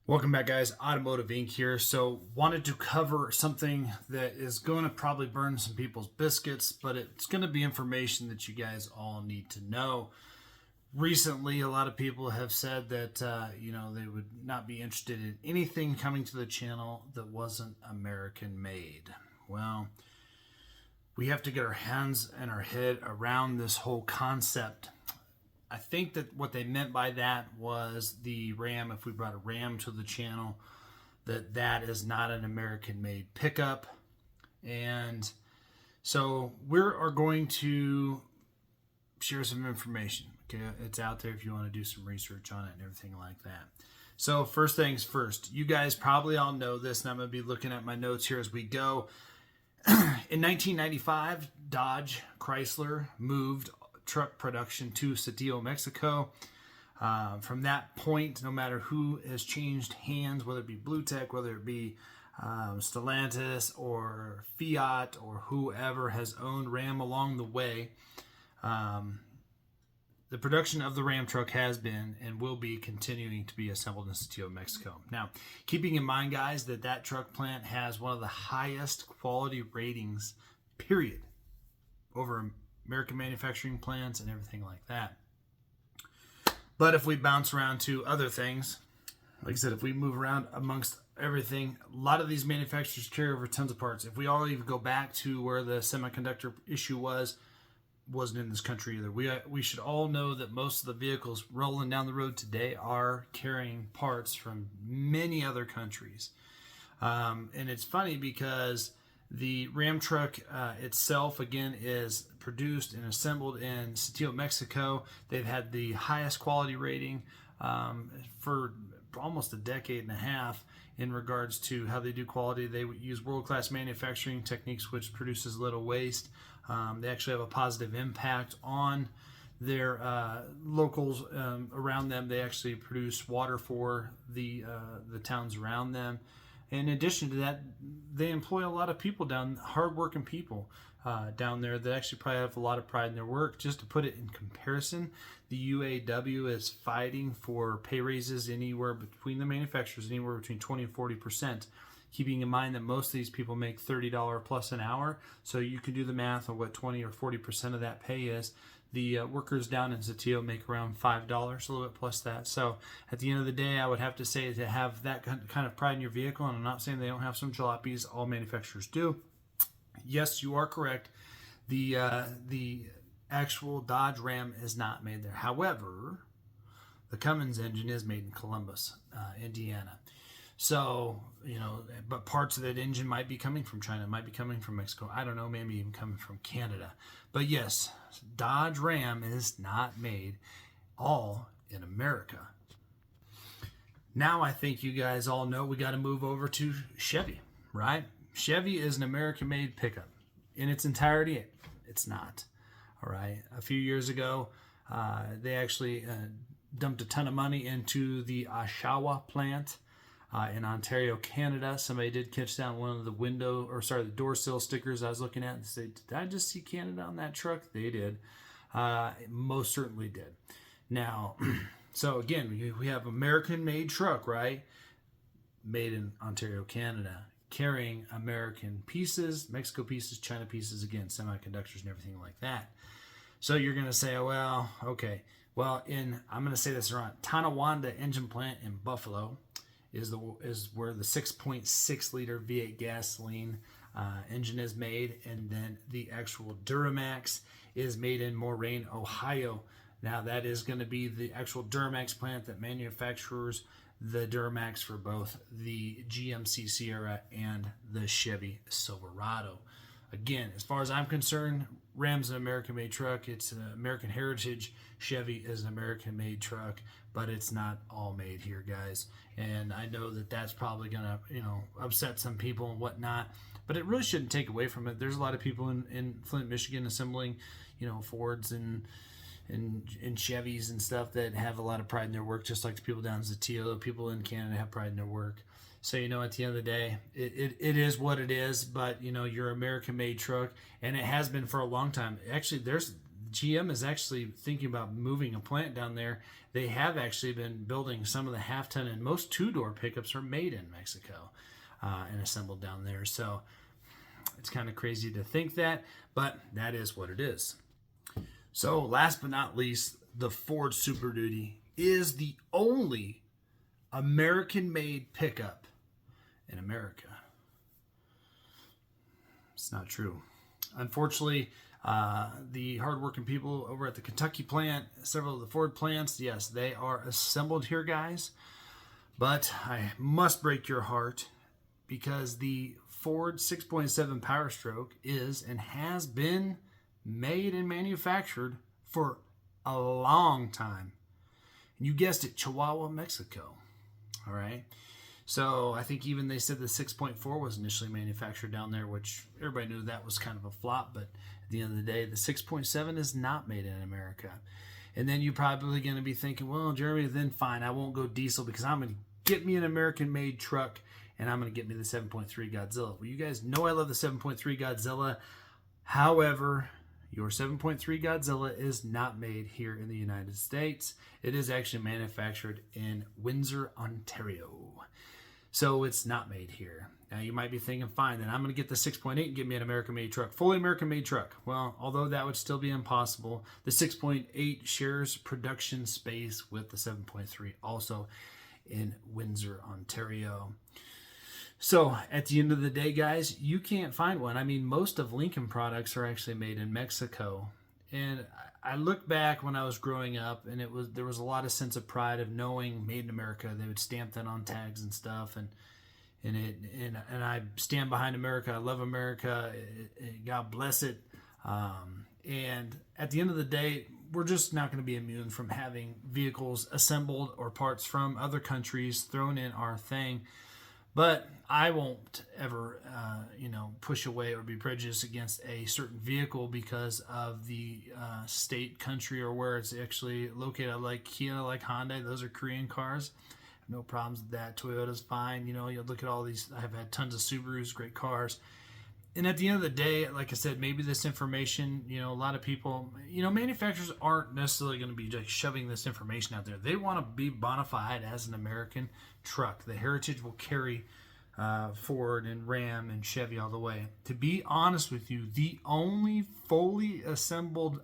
Welcome back, guys. Automotive Inc. here. So, wanted to cover something that is going to probably burn some people's biscuits, but it's going to be information that you guys all need to know. Recently, a lot of people have said that they would not be interested in anything coming to the channel that wasn't American made. Well, we have to get our hands and our head around this whole concept. I think that what they meant by that was the Ram. If we brought a Ram to the channel, that is not an American-made pickup. And so we are going to share some information. Okay, it's out there if you want to do some research on it and everything like that. So first things first, you guys probably all know this, and I'm going to be looking at my notes here as we go. In 1995, Dodge Chrysler moved truck production to Saltillo, Mexico. From that point, no matter who has changed hands, whether it be Blue Tech, whether it be Stellantis or Fiat or whoever has owned Ram along the way, the production of the Ram truck has been and will be continuing to be assembled in Saltillo, Mexico. Now, keeping in mind, guys, that truck plant has one of the highest quality ratings, period, over American manufacturing plants and everything like that. But if we bounce around to other things, like I said, if we move around amongst everything, a lot of these manufacturers carry over tons of parts. If we all even go back to where the semiconductor issue wasn't in this country either. We should all know that most of the vehicles rolling down the road today are carrying parts from many other countries. And it's funny because the Ram truck itself, again, is produced and assembled in Saltillo, Mexico. They've had the highest quality rating for almost a decade and a half in regards to how they do quality. They use world-class manufacturing techniques, which produces little waste. They actually have a positive impact on their locals around them. They actually produce water for the towns around them. In addition to that, they employ a lot of people hardworking people down there that actually probably have a lot of pride in their work. Just to put it in comparison, the UAW is fighting for pay raises anywhere between the manufacturers, anywhere between 20 and 40%. Keeping in mind that most of these people make $30 plus an hour, so you can do the math on what 20 or 40% of that pay is. The workers down in Saltillo make around $5, a little bit plus that. So at the end of the day, I would have to say to have that kind of pride in your vehicle, and I'm not saying they don't have some jalopies, all manufacturers do. Yes, you are correct. The actual Dodge Ram is not made there. However, the Cummins engine is made in Columbus, Indiana. So, but parts of that engine might be coming from China, might be coming from Mexico. I don't know, maybe even coming from Canada. But yes, Dodge Ram is not made all in America. Now I think you guys all know we got to move over to Chevy, right? Chevy is an American-made pickup. In its entirety, it's not. All right. A few years ago, they actually dumped a ton of money into the Oshawa plant in Ontario, Canada. Somebody did catch down one of the door sill stickers I was looking at and say, did I just see Canada on that truck? They did. Most certainly did. Now, so again, we have American-made truck, right? Made in Ontario, Canada, carrying American pieces, Mexico pieces, China pieces, again, semiconductors and everything like that. So you're going to say, oh, well, okay. Well, I'm going to say this wrong, Tonawanda engine plant in Buffalo is where the 6.6 liter V8 gasoline engine is made, and then the actual Duramax is made in Moraine, Ohio. Now that is going to be the actual Duramax plant that manufactures the Duramax for both the GMC Sierra and the Chevy Silverado. Again, as far as I'm concerned, Ram's an American-made truck. It's an American heritage. Chevy is an American-made truck, but it's not all made here, guys. And I know that that's probably going to, upset some people and whatnot, but it really shouldn't take away from it. There's a lot of people in Flint, Michigan assembling, Fords and Chevys and stuff that have a lot of pride in their work, just like the people down in Saltillo. People in Canada have pride in their work. So, at the end of the day, it is what it is, but, you're an American-made truck, and it has been for a long time. Actually, there's GM is actually thinking about moving a plant down there. They have actually been building some of the half-ton, and most two-door pickups are made in Mexico and assembled down there. So it's kind of crazy to think that, but that is what it is. So last but not least, the Ford Super Duty is the only American-made pickup in America. It's not true. Unfortunately, the hardworking people over at the Kentucky plant, several of the Ford plants, yes, they are assembled here, guys. But I must break your heart, because the Ford 6.7 Power Stroke is and has been made and manufactured for a long time. And you guessed it, Chihuahua, Mexico. All right. So I think even they said the 6.4 was initially manufactured down there, which everybody knew that was kind of a flop. But at the end of the day, the 6.7 is not made in America. And then you're probably going to be thinking, well, Jeremy, then fine, I won't go diesel because I'm going to get me an American-made truck and I'm going to get me the 7.3 Godzilla. Well, you guys know I love the 7.3 Godzilla. However, your 7.3 Godzilla is not made here in the United States. It is actually manufactured in Windsor, Ontario. So it's not made here. Now you might be thinking, fine, then I'm going to get the 6.8 and get me an American-made truck, fully American-made truck. Well, although that would still be impossible, the 6.8 shares production space with the 7.3, also in Windsor, Ontario. So at the end of the day, guys, you can't find one. I mean, most of Lincoln products are actually made in Mexico. And I look back when I was growing up, and there was a lot of sense of pride of knowing made in America. They would stamp that on tags and stuff, and I stand behind America. I love America. God bless it. And at the end of the day, we're just not going to be immune from having vehicles assembled or parts from other countries thrown in our thing. But I won't ever, push away or be prejudiced against a certain vehicle because of the state, country, or where it's actually located. I like Kia, I like Honda. Those are Korean cars. No problems with that. Toyota's fine. You look at all these. I've had tons of Subarus, great cars. And at the end of the day, like I said, maybe this information, a lot of people, manufacturers aren't necessarily going to be like shoving this information out there. They want to be bona fide as an American truck. The heritage will carry Ford and Ram and Chevy all the way. To be honest with you, the only fully assembled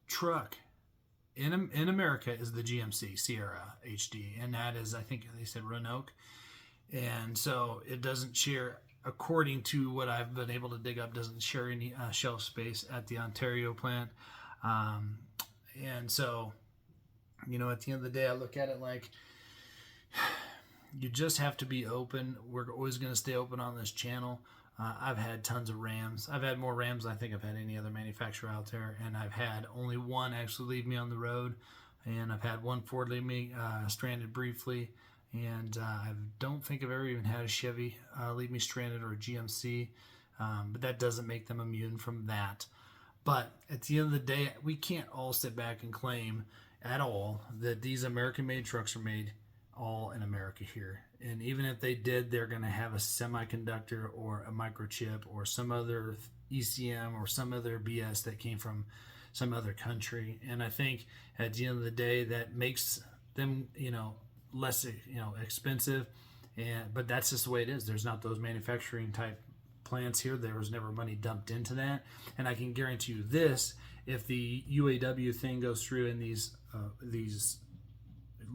truck in America is the GMC Sierra HD, and that is, I think they said, Roanoke. And so it doesn't share, according to what I've been able to dig up, doesn't share any shelf space at the Ontario plant. And so, at the end of the day, I look at it like you just have to be open. We're always going to stay open on this channel. I've had tons of Rams. I've had more Rams than I think I've had any other manufacturer out there. And I've had only one actually leave me on the road. And I've had one Ford leave me stranded briefly. And I don't think I've ever even had a Chevy leave me stranded, or a GMC. But that doesn't make them immune from that. But at the end of the day, we can't all sit back and claim at all that these American-made trucks are made all in America here. And even if they did, they're going to have a semiconductor or a microchip or some other ECM or some other BS that came from some other country. And I think at the end of the day, that makes them, less, expensive. But that's just the way it is. There's not those manufacturing type plants here. There was never money dumped into that. And I can guarantee you this, if the UAW thing goes through and these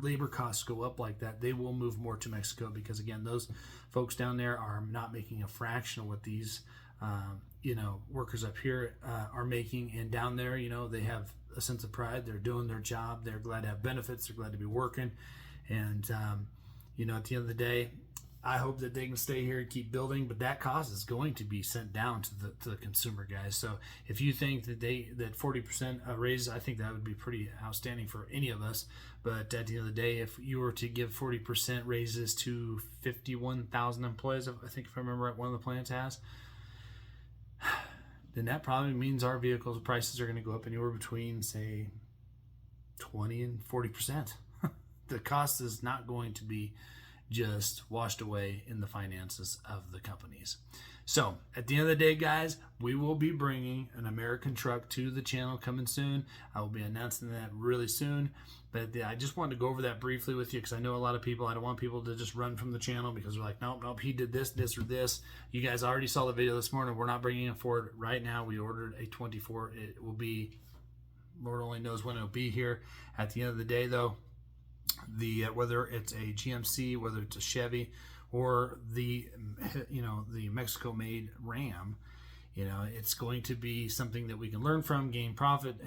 labor costs go up like that, they will move more to Mexico, because again, those folks down there are not making a fraction of what these workers up here are making. And down there, they have a sense of pride. They're doing their job. They're glad to have benefits. They're glad to be working. And at the end of the day, I hope that they can stay here and keep building, but that cost is going to be sent down to the consumer, guys. So if you think that 40% raise, I think that would be pretty outstanding for any of us. But at the end of the day, if you were to give 40% raises to 51,000 employees, I think if I remember right, one of the plants has, then that probably means our vehicles prices are going to go up anywhere between, say, 20 and 40%. The cost is not going to be just washed away in the finances of the companies. So at the end of the day, guys, we will be bringing an American truck to the channel coming soon. I will be announcing that really soon. But I just wanted to go over that briefly with you because I know a lot of people, I don't want people to just run from the channel because they're like, nope, he did this, or this. You guys already saw the video this morning. We're not bringing it forward right now. We ordered a 24. It will be, Lord only knows when it'll be here. At the end of the day, though, whether it's a GMC, whether it's a Chevy, or the Mexico-made Ram, it's going to be something that we can learn from, gain profit,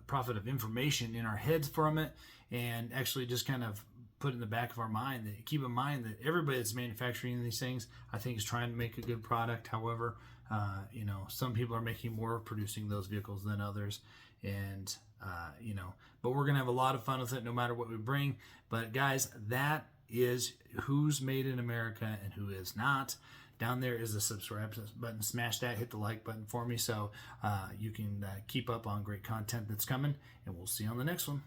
profit of information in our heads from it, and actually just kind of put in the back of our mind that keep in mind that everybody that's manufacturing these things, I think, is trying to make a good product. However, some people are making more producing those vehicles than others, and but we're gonna have a lot of fun with it no matter what we bring. But guys, that is who's made in America and who is not. Down there is the subscribe button. Smash that, hit the like button for me so you can keep up on great content that's coming, and we'll see you on the next one.